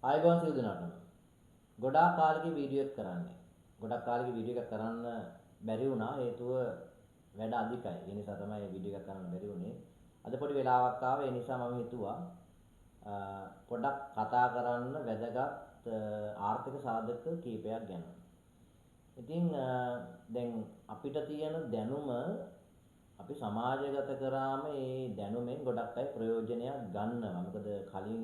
ආයුබෝවන් සියලු දෙනාටම. ගොඩාක් කාලෙකින් වීඩියෝ එක කරන්නේ. ගොඩාක් කාලෙකින් වීඩියෝ එකක් කරන්න බැරි වුණා. හේතුව වැඩ අධිකයි. ඒ නිසා තමයි වීඩියෝ එකක් කරන්න බැරි වුණේ. අද පොඩි වෙලාවක් ආවා. ඒ නිසා මම හිතුවා පොඩක් කතා කරන්න වැදගත් ආර්ථික සාධක කීපයක් ගැන. ඉතින් දැන් අපිට තියෙන දැනුම අපි සමාජගත කරාම ඒ දැනුමෙන් ගොඩක් අය ප්‍රයෝජනයක් ගන්නවා. මොකද කලින්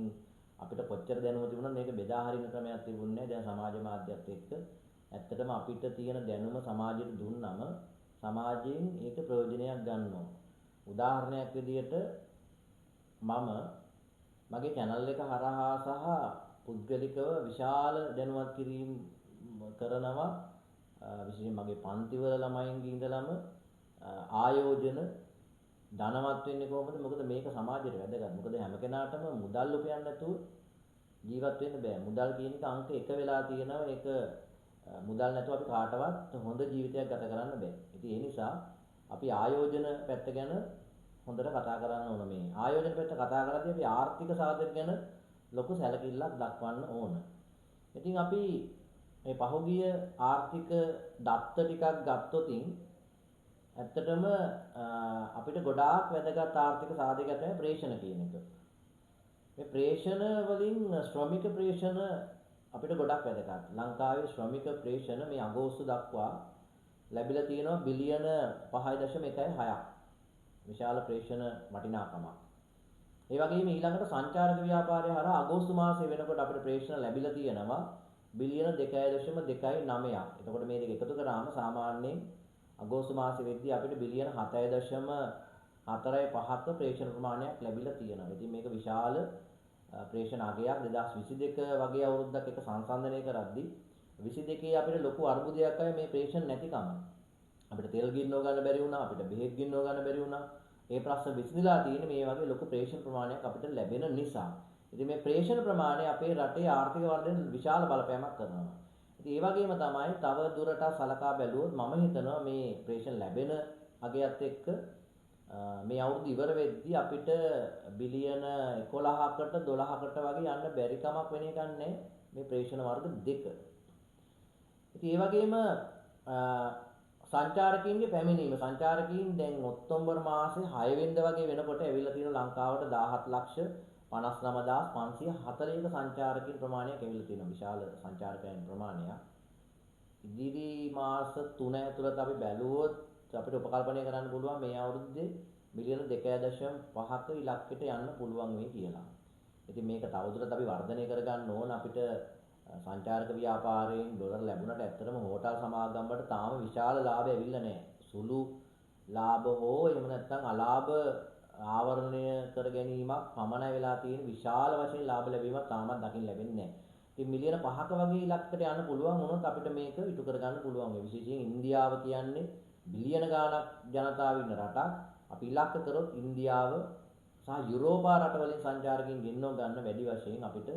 අපිට කොච්චර දැනුම තිබුණත් මේක බෙදා හරින ක්‍රමයක් තිබුණේ නැහැ. දැන් සමාජ මාධ්‍යත් එක්ක ඇත්තටම අපිට තියෙන දැනුම සමාජයට දුන්නම සමාජයෙන් ඒක ප්‍රයෝජනයක් ගන්නවා. උදාහරණයක් විදිහට මම මගේ channel එක හරහා සහ පුද්ගලිකව විශාල දැනුවත් කිරීම කරනවා. විශේෂයෙන් මගේ පන්තිවල ළමයින්ගේ ඉඳලම ආයෝජන ධනවත් වෙන්නේ කොහොමද? මොකද මේක සමාජයට වැදගත්. මොකද හැම කෙනාටම මුදල් උපයන්න නැතුව ජීවත් වෙන්න බෑ. මුදල් කියන එක අංක 1 වෙලා තියෙනවා. ඒක මුදල් නැතුව අපි කාටවත් හොඳ ජීවිතයක් ගත කරන්න බෑ. ඉතින් ඒ නිසා අපි ආයෝජන පැත්ත ගැන හොඳට කතා කරන්න ඕන මේ. ආයෝජන පැත්ත කතා කරද්දී අපි ආර්ථික සාධක ගැන ලොකු සැලකිල්ලක් දක්වන්න ඕන. ඉතින් අපි මේ පහුගිය ආර්ථික දත්ත ටිකක් ගත්තොතින් ඇත්තටම අපිට ගොඩාක් වැදගත් ආර්ථික සාධකයක් තමයි ප්‍රේෂණ කියන එක. මේ ප්‍රේෂණ වලින් ශ්‍රමික ප්‍රේෂණ අපිට ගොඩක් වැදගත්. ලංකාවේ ශ්‍රමික ප්‍රේෂණ මේ අගෝස්තු දක්වා ලැබිලා තියෙනවා බිලියන 5.16ක්. විශාල ප්‍රේෂණ වටිනාකමක්. ඒ වගේම ඊළඟට සංචාරක ව්‍යාපාරය හරහා අගෝස්තු මාසයේ වෙනකොට අපිට ප්‍රේෂණ ලැබිලා තියෙනවා බිලියන 2.29ක්. එතකොට මේ දෙක එකතු කරාම සාමාන්‍යයෙන් අගෝස්තු මාසෙ වෙද්දී අපිට බිලියන 7.45ක ප්‍රේෂණ ප්‍රමාණයක් ලැබිලා තියෙනවා. ඉතින් මේක විශාල ප්‍රේෂණ අගයක් 2022 වගේ අවුරුද්දක් එක සංසන්දනය කරද්දී 22 අපිට ලොකු අර්බුදයක් ආවේ මේ ප්‍රේෂණ නැතිකම. අපිට තෙල් ගින්නව ගන්න බැරි වුණා, අපිට බෙහෙත් ගින්නව ගන්න බැරි වුණා. ඒ ප්‍රශ්න විසඳලා තියෙන්නේ මේ වගේ ලොකු ප්‍රේෂණ ප්‍රමාණයක් අපිට ලැබෙන නිසා. ඉතින් මේ ප්‍රේෂණ ප්‍රමාණය අපේ රටේ ආර්ථික වර්ධනයට විශාල බලපෑමක් කරනවා. ඉතින් ඒ වගේම තමයි තව දුරටත් සලකා බැලුවොත් මම හිතනවා මේ ප්‍රේෂණ ලැබෙන අගයත් එක්ක මේ අවුරුදු ඉවර වෙද්දී අපිට බිලියන 11කට 12කට වගේ යන්න බැරි කමක් වෙන එකක් නැහැ මේ ප්‍රේෂණ වර්ග දෙක. ඉතින් ඒ වගේම සංචාරකීන්ගේ පැමිණීම සංචාරකීන් දැන් ඔක්තෝබර් මාසේ 6 වෙනිදා වගේ වෙනකොට ඇවිල්ලා තියෙන ලංකාවට 17,59,540ක සංචාරකීන් ප්‍රමාණයක් ඇවිල්ලා තියෙනවා. විශාල සංචාරකයන් ප්‍රමාණයක්. ඉදිරි මාස 3 ඇතුළත අපි බැලුවොත් අපිට උපකල්පනය කරන්න පුළුවන් මේ අවුරුද්දේ මිලියන 2.5ක ඉලක්කයට යන්න පුළුවන් වෙයි කියලා. ඉතින් මේක තවදුරටත් අපි වර්ධනය කරගන්න ඕන. අපිට සංචාරක ව්‍යාපාරයෙන් ඩොලර් ලැබුණට ඇත්තටම හෝටල් සමාගම් වලට තාම විශාල ලාභ ඇවිල්ලා නැහැ. සුළු ලාභ හෝ එහෙම නැත්නම් අලාභ ආවරණය කර ගැනීමක් පමණයි වෙලා තියෙන. විශාල වශයෙන් ලාභ ලැබීමක් තාමත් දකින්න ලැබෙන්නේ නැහැ. ඉතින් මිලියන 5ක වගේ ඉලක්කයට යන්න පුළුවන් වුණොත් අපිට මේක ඉටු කරගන්න පුළුවන් වෙයි. විශේෂයෙන් ඉන්දියාව කියන්නේ බිලියන ගාණක් ජනතාව ඉන්න රටක්. අපි ඉලක්ක කරොත් ඉන්දියාව සහ යුරෝපා රටවලින් සංචාරකයන් ගෙන්නව ගන්න වැඩි වශයෙන් අපිට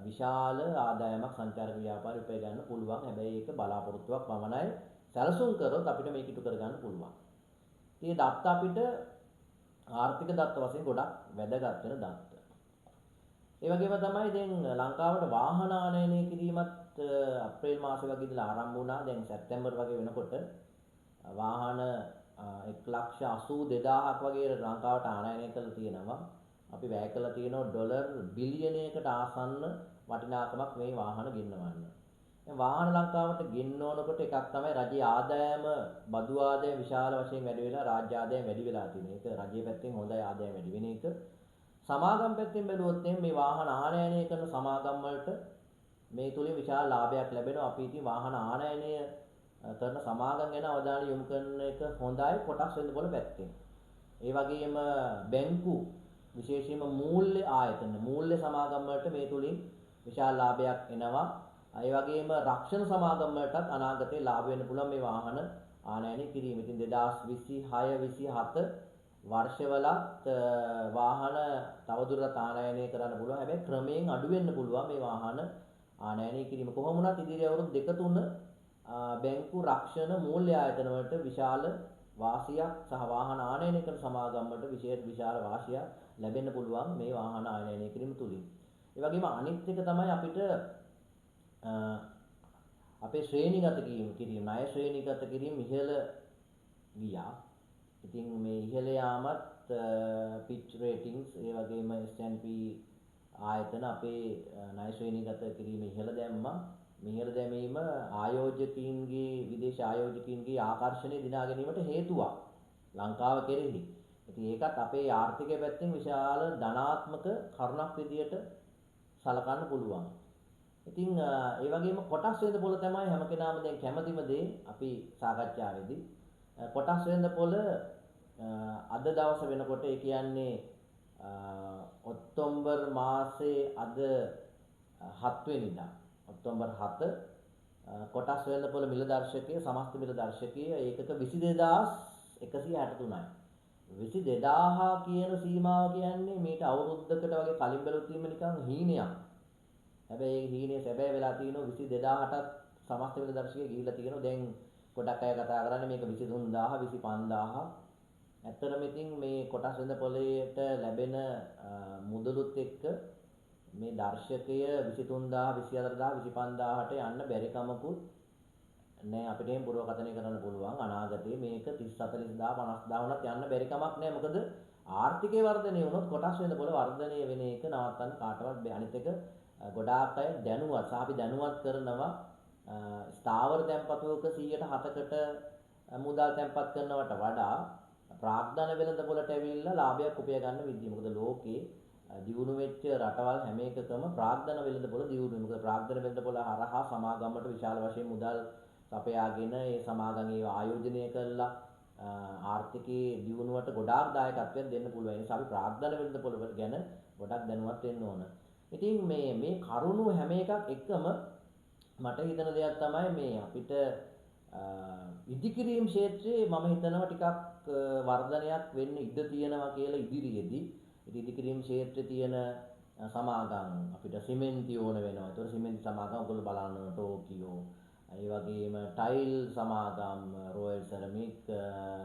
විශාල ආදායමක් සංචාරක ව්‍යාපාරය උපය ගන්න පුළුවන්. හැබැයි ඒක බලාපොරොත්තුවක් පමණයි. සැලසුම් කරොත් අපිට මේක ඉටු කර ගන්න පුළුවන්. ඉතින් දත්ත අපිට ආර්ථික දත්ත වශයෙන් ගොඩක් වැදගත් වෙන දත්ත. ඒ වගේම තමයි දැන් ලංකාවට වාහන ආනයනය කිරීමත් අප්‍රේල් මාසේ වගේ ඉඳලා ආරම්භ වුණා. දැන් සැප්තැම්බර් වගේ වෙනකොට වාහන 1,82,000ක් වගේ ලංකාවට ආනයනය කරලා තියෙනවා. අපි වැය කළා තියෙනවා ඩොලර් බිලියනයකට ආසන්න වටිනාකමක් මේ වාහන ගෙන්නවන්න. දැන් වාහන ලංකාවට ගෙන්නවනකොට එකක් තමයි රජයේ ආදායම බදු ආදායම විශාල වශයෙන් වැඩි වෙලා රාජ්‍ය ආදායම වැඩි වෙලා තියෙන එක. රජයේ පැත්තෙන් හොඳයි ආදායම වැඩි වෙන එක. සමාගම් පැත්තෙන් බැලුවොත් මේ වාහන ආනයනය කරන සමාගම් වලට මේ තුලින් විශාල ලාභයක් ලැබෙනවා. අපි ඉතින් වාහන ආනයනය කරන සමාගම් ගැන අවධානය යොමු කරන එක හොඳයි කොටස් වෙනකොට පැත්තෙන්. ඒ වගේම බැංකු විශේෂයෙන්ම මූල්‍ය ආයතන මූල්‍ය සමාගම් වලට මේ තුලින් විශාල ලාභයක් එනවා. ඒ වගේම රක්ෂණ සමාගම් වලටත් අනාගතේ ලාභ වෙන්න පුළුවන් මේ වාහන ආනයනය කිරීම. ඉතින් 2026-27 වර්ෂවලත් වාහන තවදුරටත් ආනයනය කරන්න පුළුවන්. හැබැයි ක්‍රමයෙන් අඩු වෙන්න පුළුවන් මේ වාහන ආනයනය කිරීම. කොහොම වුණත් ඉදිරි අවුරුදු 2-3 බැංකු රක්ෂණ මූල්‍ය ආයතන වලට විශාල වාසියක් සහ වාහන ආනයනය කරන සමාගම් වලට විශාල වාසියක් ලැබෙන්න පුළුවන් මේ වාහන ආනයනය කිරීම තුලින්. ඒ වගේම අනිත් එක තමයි අපිට අපේ ශ්‍රේණිගත කිරීම ණය ශ්‍රේණිගත කිරීම ඉහළ ගියා. ඉතින් මේ ඉහළ යාමත් පිච් රේටින්ග්ස් ඒ වගේම S&P ආයතන අපේ ණය ශ්‍රේණිගත කිරීම ඉහළ දැම්මා. ඉහළ දැමීම ආයෝජකයින්ගේ විදේශ ආයෝජකයින්ගේ ආකර්ෂණය දිනා ගැනීමට හේතුවක් ලංකාව කෙරෙහි. ඉතින් ඒකත් අපේ ආර්ථිකය පැත්තෙන් විශාල ධනාත්මක කරුණක් විදියට සලකන්න පුළුවන්. ඉතින් ඒ වගේම කොටස් වෙළඳ පොළ තමයි හැම කෙනාම දැන් කැමතිම දේ අපි සාකච්ඡාවේදී. කොටස් වෙළඳ පොළ අද දවස වෙනකොට ඒ කියන්නේ ඔක්තෝබර් මාසේ අද 7 වෙනිදා ඔක්තෝබර් 7 කොටස් වෙළඳ පොළ මිල දර්ශකයේ සමස්ත මිල දර්ශකයේ ඒකක 22163යි. 22000 කියන සීමාව කියන්නේ මේට අවුරුද්දකට වගේ කලින් බැලුවොත් නිකන් හීනයක්. හැබැයි ඒ හීනේ සැබෑ වෙලා තියෙනවා 22000ටත් සමස්ත මිල දර්ශකයේ ගිහිල්ලා තියෙනවා. දැන් ගොඩක් අය කතා කරන්නේ මේක 23000 25000. ඇත්තටම ඉතින් මේ කොටස් වෙළඳ පොළේට ලැබෙන මුදලුත් එක්ක මේ දර්ශකය 23000 24000 25000ට යන්න බැරි කමකුත් නෑ. අපිට එහෙම පුරවකථනය කරන්න පුළුවන් අනාගතයේ මේක 30 40000 50000 වුණත් යන්න බැරි කමක් නෑ. මොකද ආර්ථිකයේ වර්ධනය වුණොත් කොටස් වෙළඳ පොළ වර්ධනය වෙන එක නවත්තන්න කාටවත් බෑ. අනිත් එක ගොඩාක් අය දැනුවත් සහ අපි දැනුවත් කරනවා ස්ථාවර තැන්පතුවක 107කට මුදල් තැන්පත් කරනවට වඩා ප්‍රාග්ධන වෙළඳ පොළට ඇවිල්ලා ලාභයක් උපය ගන්න විදිය. මොකද ලෝකේ දියුණු වෙච්ච රටවල් හැම එකකම ප්‍රාග්ධන වෙළඳ පොළ දියුණුයි. මොකද ප්‍රාග්ධන වෙළඳ පොළ හරහා සමාගමට විශාල වශයෙන් මුදල් සපයාගෙන ඒ සමාගම් ඒව ආයෝජනය කරලා ආර්ථිකයේ දියුණුවට ගොඩාක් දායකත්වයක් දෙන්න පුළුවන්. ඒ නිසා අපි ප්‍රාග්ධන වෙළඳ පොළ ගැන ගොඩක් දැනුවත් වෙන්න ඕන. ඉතින් මේ කරුණු හැම එකක් එක්කම මට හිතන දෙයක් තමයි මේ අපිට ඉදිකිරීම ක්ෂේත්‍රයේ මම හිතනවා ටිකක් වර්ධනයක් වෙන්න ඉඩ තියෙනවා කියලා ඉදිරියේදී. ඉතින් ඉදිකිරීම ක්ෂේත්‍රයේ තියෙන සමාගම් අපිට සිමෙන්ති ඕන වෙනවා. ඒතකොට සිමෙන්ති සමාගම් ඔයගොල්ලෝ බලන්න ටෝකියෝ, ඒ වගේම ටයිල් සමාගම් royal ceramic,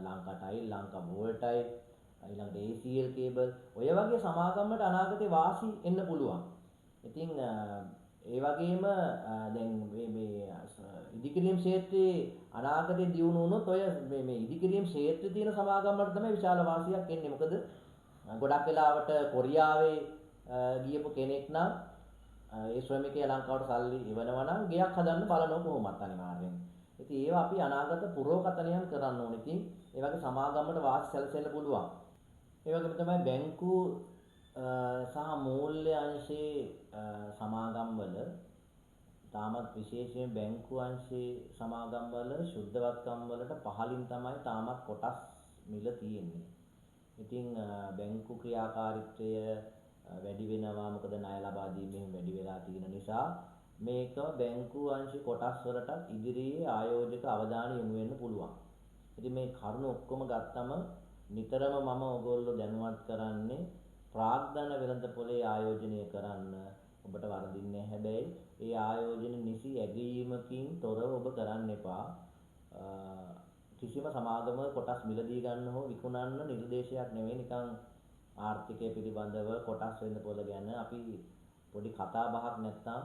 Lanka tile, Lanka wall tile, ඊළඟට ACL කේබල් ඔය වගේ සමාගම් වලට අනාගතේ වාසි එන්න පුළුවන්. ඉතින් ඒ වගේම දැන් මේ ඉදිකිරීම ක්ෂේත්‍රයේ අනාගතේ දියුණු වුණොත් ඔය මේ ඉදිකිරීම ක්ෂේත්‍රයේ තියෙන සමාගම් වලට තමයි විශාල වාසියක් එන්නේ. මොකද ගොඩක් වෙලාවට කොරියාවේ ගියපු කෙනෙක් නම් ඒ ශ්‍රමිකයා ලංකාවට සල්ලි ඉවනවා නම් ගෙයක් හදන්න බලනවා කොහොමත් අනිවාර්යෙන්. ඉතින් ඒවා අපි අනාගත පුරවකථනයන් කරන්න ඕනේ. ඉතින් ඒ වගේ සමාගම් වලට වාසි සැලසෙන්න පුළුවන්. ඒ වගේම තමයි බැංකු සහ මූල්‍ය අංශයේ සමාගම් වල තාමත් විශේෂයෙන් බැංකු අංශයේ සමාගම් වල ශුද්ධවත්කම් වලට පහලින් තමයි තාමත් කොටස් මිල තියෙන්නේ. ඉතින් බැංකු ක්‍රියාකාරීත්වය වැඩි වෙනවා. මොකද ණය ලබා දීමෙන් වැඩි වෙලා තියෙන නිසා මේක බැංකු අංශ කොටස් වලටත් ඉදිරියේ ආයෝජක අවධානය යොමු වෙන්න පුළුවන්. ඉතින් මේ කරුණු ඔක්කොම ගත්තම නිතරම මම ඔයගොල්ලෝ දැනුවත් කරන්නේ ප්‍රාග්ධන වෙළඳ පොලේ ආයෝජනය කරන්න. ඔබට වරදින්නේ නැහැ. හැබැයි ඒ ආයෝජන නිසි ඇගීමකින් තොරව ඔබ කරන්න එපා. කිසිම සමාගමක කොටස් මිලදී ගන්න හෝ විකුණන්න නිර්දේශයක් නෙවෙයි. නිකන් ආර්ථිකය පිළිබඳව කොටස් වෙළඳ පොළ ගැන අපි පොඩි කතා බහක් නැත්නම්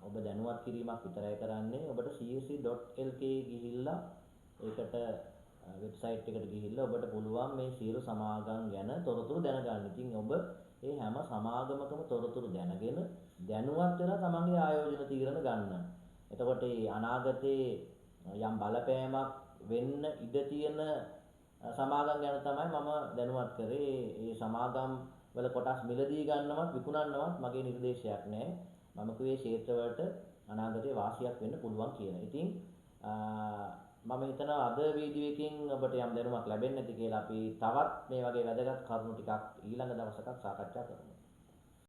ඔබ දැනුවත් කිරීමක් විතරයි කරන්නේ. ඔබට csc.lk ගිහිල්ලා ඒකට වෙබ්සයිට් එකට ගිහිල්ලා ඔබට පුළුවන් මේ සියලු සමාගම් ගැන තොරතුරු දැනගන්න. ඉතින් ඔබ මේ හැම සමාගමකම තොරතුරු දැනගෙන දැනුවත් වෙලා තමන්ගේ ආයෝජන තීරණ ගන්න. එතකොට මේ අනාගතේ යම් බලපෑමක් වෙන්න ඉඩ තියෙන සමාගම් ගැන තමයි මම දැනුවත් කරේ. මේ සමාගම් වල කොටස් මිලදී ගන්නවත් විකුණන්නවත් මගේ නිර්දේශයක් නැහැ. මම කිව්වේ ක්ෂේත්‍රවලට අනාගතේ වාසියක් වෙන්න පුළුවන් කියලා. ඉතින් මම හිතනවා අද වීඩියෝ එකකින් ඔබට යම් දැනුමක් ලැබෙන්නේ නැති කියලා අපි තවත් මේ වගේ වැදගත් කරුණු ටිකක් ඊළඟ දවසක සාකච්ඡා කරමු.